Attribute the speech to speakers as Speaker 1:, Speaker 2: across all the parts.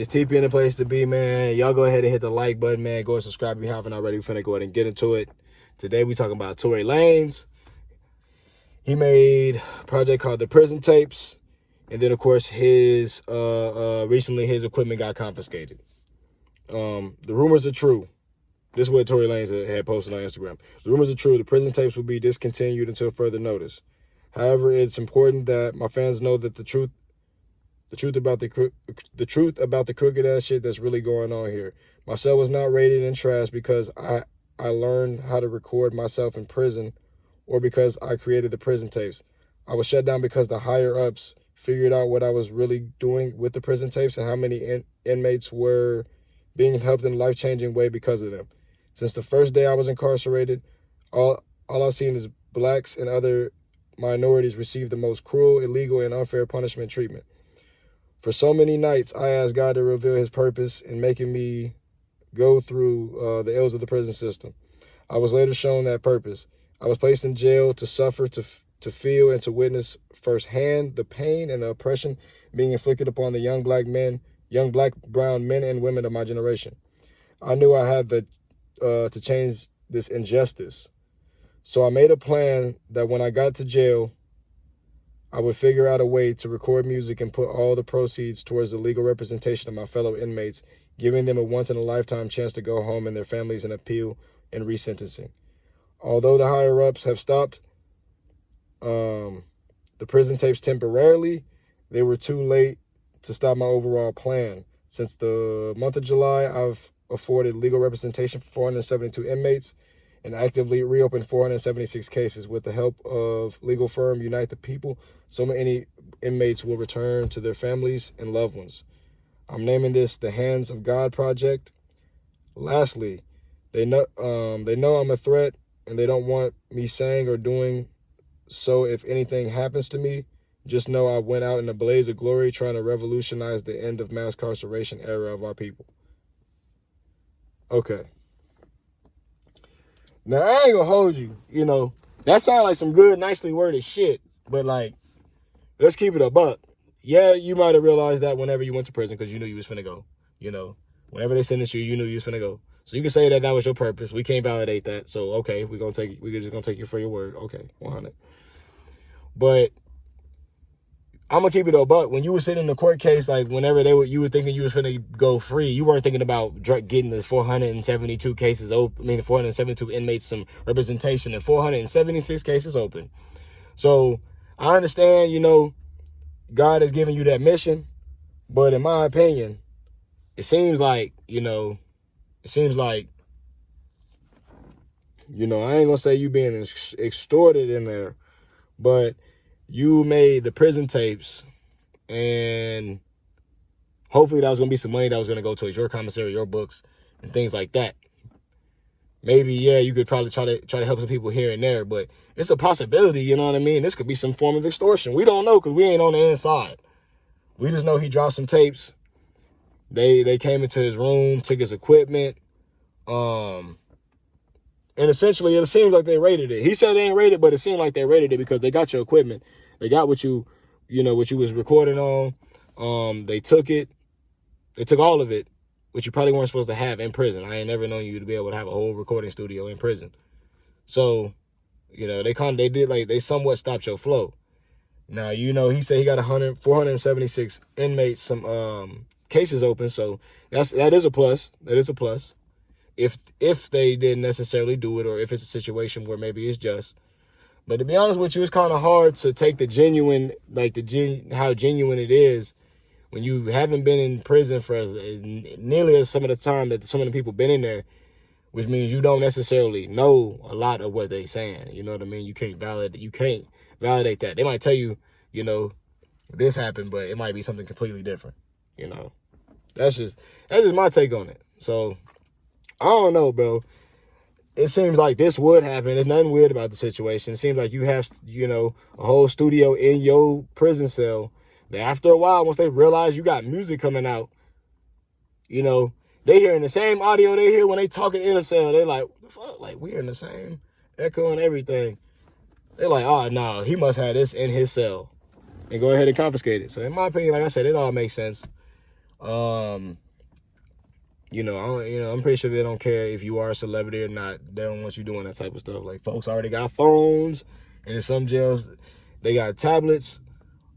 Speaker 1: It's TP in the place to be, man. Y'all go ahead and hit the like button, man. Go and subscribe if you haven't already. We're finna go ahead and get into it. Today we talking about Tory Lanez. He made a project called The Prison Tapes. And then, of course, his recently his equipment got confiscated. The rumors are true. This is what Tory Lanez had posted on Instagram. The rumors are true. The prison tapes will be discontinued until further notice. However, it's important that my fans know that the truth about the crooked ass shit that's really going on here. My cell was not raided and trashed because I learned how to record myself in prison, or because I created the prison tapes. I was shut down because the higher ups figured out what I was really doing with the prison tapes and how many inmates were being helped in a life-changing way because of them. Since the first day I was incarcerated, all I've seen is blacks and other minorities receive the most cruel, illegal, and unfair punishment treatment. For so many nights, I asked God to reveal his purpose in making me go through the ills of the prison system. I was later shown that purpose. I was placed in jail to suffer, to feel, and to witness firsthand the pain and the oppression being inflicted upon the young black, brown men and women of my generation. I knew I had to change this injustice. So I made a plan that when I got to jail, I would figure out a way to record music and put all the proceeds towards the legal representation of my fellow inmates, giving them a once-in-a-lifetime chance to go home and their families and appeal and resentencing. Although the higher-ups have stopped the prison tapes temporarily, they were too late to stop my overall plan. Since the month of July, I've afforded legal representation for 472 inmates and actively reopened 476 cases. With the help of legal firm Unite the People, so many inmates will return to their families and loved ones. I'm naming this the Hands of God Project. Lastly, they know I'm a threat, and they don't want me saying or doing so. If anything happens to me, just know I went out in a blaze of glory trying to revolutionize the end of mass incarceration era of our people. Okay. Now, I ain't gonna hold you, that sounds like some good, nicely worded shit, but, let's keep it a buck. Yeah, you might have realized that whenever you went to prison because you knew you was finna go, Whenever they sentenced you, you knew you was finna go. So you can say that was your purpose. We can't validate that. So, okay, we're just gonna take you for your word. Okay, 100. But I'm gonna keep it a buck. When you were sitting in the court case, whenever you were thinking you was finna go free, you weren't thinking about getting the 472 cases open. 472 inmates some representation and 476 cases open. So I understand, God has given you that mission, but in my opinion, it seems like, I ain't gonna say you being extorted in there, but you made the prison tapes, and hopefully that was going to be some money that was going to go towards your commissary, your books, and things like that. Maybe, yeah, you could probably try to help some people here and there, but it's a possibility, you know what I mean? This could be some form of extortion. We don't know because we ain't on the inside. We just know he dropped some tapes. They came into his room, took his equipment, and essentially, it seems like they raided it. He said they ain't raided, but it seemed like they raided it because they got your equipment. They got what you was recording on. They took it. They took all of it, which you probably weren't supposed to have in prison. I ain't never known you to be able to have a whole recording studio in prison. So, they somewhat stopped your flow. Now, he said he got 476 inmates, some cases open. So that is a plus. That is a plus. If they didn't necessarily do it, or if it's a situation where maybe it's just. But to be honest with you, it's kind of hard to take the genuine, how genuine it is when you haven't been in prison for nearly as some of the time that some of the people been in there, which means you don't necessarily know a lot of what they saying. You know what I mean? You can't validate that. They might tell you, this happened, but it might be something completely different. That's just my take on it. So I don't know, bro. It seems like this would happen. There's nothing weird about the situation. It seems like you have, a whole studio in your prison cell. That after a while, once they realize you got music coming out, they hearing the same audio they hear when they talking in a cell. They like, what the fuck? Like, we hearing the same echo and everything. They're like, oh, no, he must have this in his cell. And go ahead and confiscate it. So in my opinion, like I said, it all makes sense. I'm pretty sure they don't care if you are a celebrity or not. They don't want you doing that type of stuff. Like, folks already got phones, and in some jails, they got tablets.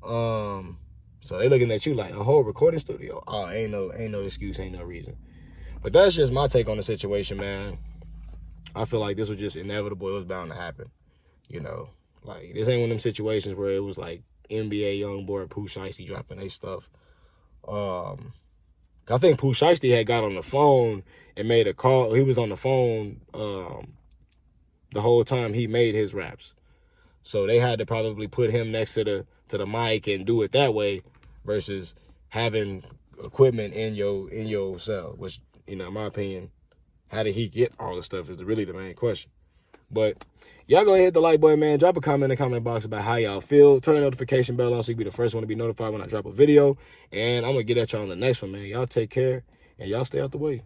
Speaker 1: So they looking at you like a whole recording studio. Oh, ain't no excuse, ain't no reason. But that's just my take on the situation, man. I feel like this was just inevitable. It was bound to happen. Like, this ain't one of them situations where it was like NBA YoungBoy, Pooh Shiesty dropping their stuff. I think Pooh Shiesty had got on the phone and made a call. He was on the phone the whole time he made his raps. So they had to probably put him next to the mic and do it that way versus having equipment in your cell, which, in my opinion, how did he get all this stuff is really the main question. But y'all go ahead, hit the like button, man. Drop a comment in the comment box about how y'all feel. Turn the notification bell on so you be the first one to be notified when I drop a video. And I'm going to get at y'all on the next one, man. Y'all take care, and y'all stay out the way.